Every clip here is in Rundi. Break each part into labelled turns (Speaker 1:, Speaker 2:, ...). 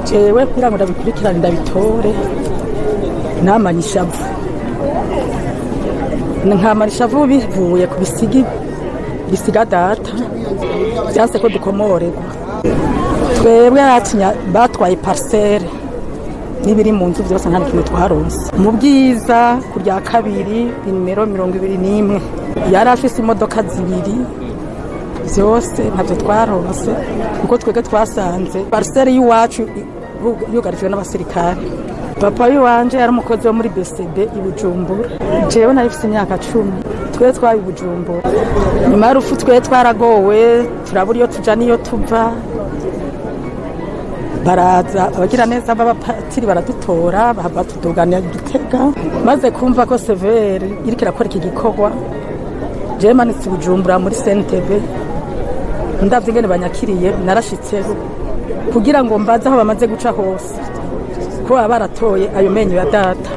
Speaker 1: jewe kugira ngo ndabikurikirane ndabitore namanye ishavu nkamara ishavu bivuye ku bisiga data byase ko dukomorerwa twebwe batwaye parcelle n'ibiri mu nzu byose nta kintu twaronse mu bwiza kurya kabiri nimero 21 yari afise imodoka zibiri byose ntabyo twaronse kuko twege twasanze parcelle y'uwacu yugarijwe n'abasirikare papa wanje yari umukozi wo muri BCD i Bujumbura jewe narifise imyaka 10 twe twabi Bujumbura nyuma y'urupfu twe twaragowe turabura iyo tuja niyo tuva baraza abagira neza b'abapatiri baradutora batudugana Gitega maze kumva ko severe iriko irakora iki gikorwa jewe manitse Bujumbura muri CNTB ndavye ingene banyakiriye narashitseho kugira ngo mbaze aho bamaze guca hose ko baratoye ayo menyo ya data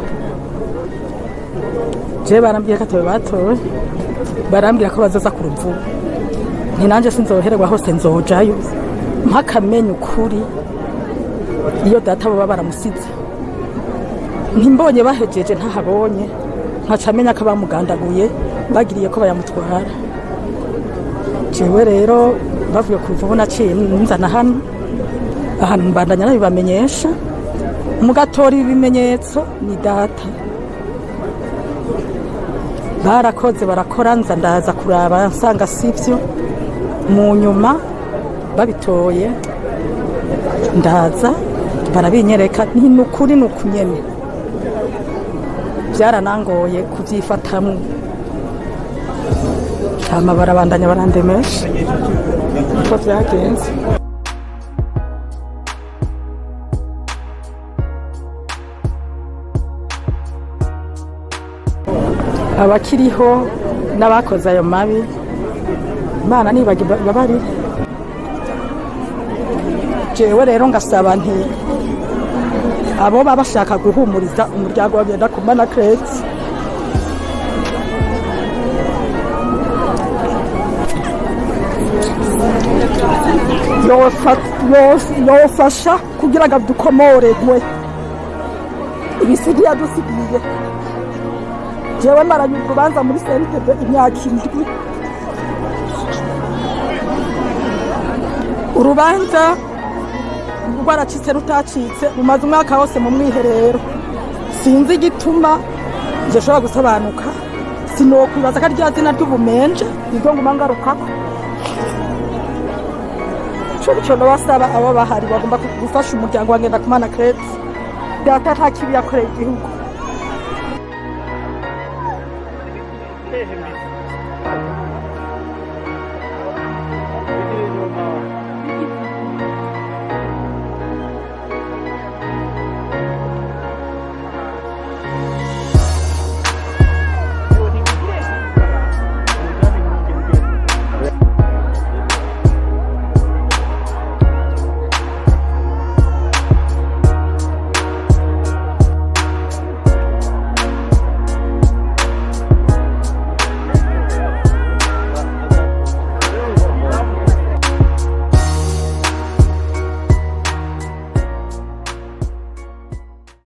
Speaker 1: jewe barambwiye ko atoye batoye barambwira ko bazoza ku ruvubu nti nanje sinzohererwa hose nzojayo mpakamenye ukuri iyo data baba baramusize ntimbonye bahejeje ntahabonye nkacamenya ko bamugandaguye bagiriye ko bayamutwara jewe rero bavuye ku ruvubu naciye nzana hano ahantu mbandanya nabibamenyesha mugatora ibimenyetso ni data barakoze barakora nza ndaza kuraba nsanga sivyo mu nyuma babitoye ndaza barabinyereka nukuri nukunyene byaranangoye kuvyifatamwe hama barabandanya barandemesha uko vyagenze abakiriho n'abakoze ayo mabi Imana nibabarire jewe rero ngasaba nti abo baba bashaka guhumuriza umuryango wa Ngendakumana Crete yofasha kugira ngo dukomoregwe ibisigiye yadusigiye jewe maranye urubanza muri CNTB imyaka 7 urubanza rwaracitse rutacitse rumaze umwaka wose mu mwiherero sinzi igituma gishobora gusobanuka sinokwibaza ko ari rya zina ry'ubumenje nibwo nguma ngarukako cyo basaba abo bahari bagomba gufasha umuryango wa Ngendakumana Crete data nta kibi yakoreye igihugu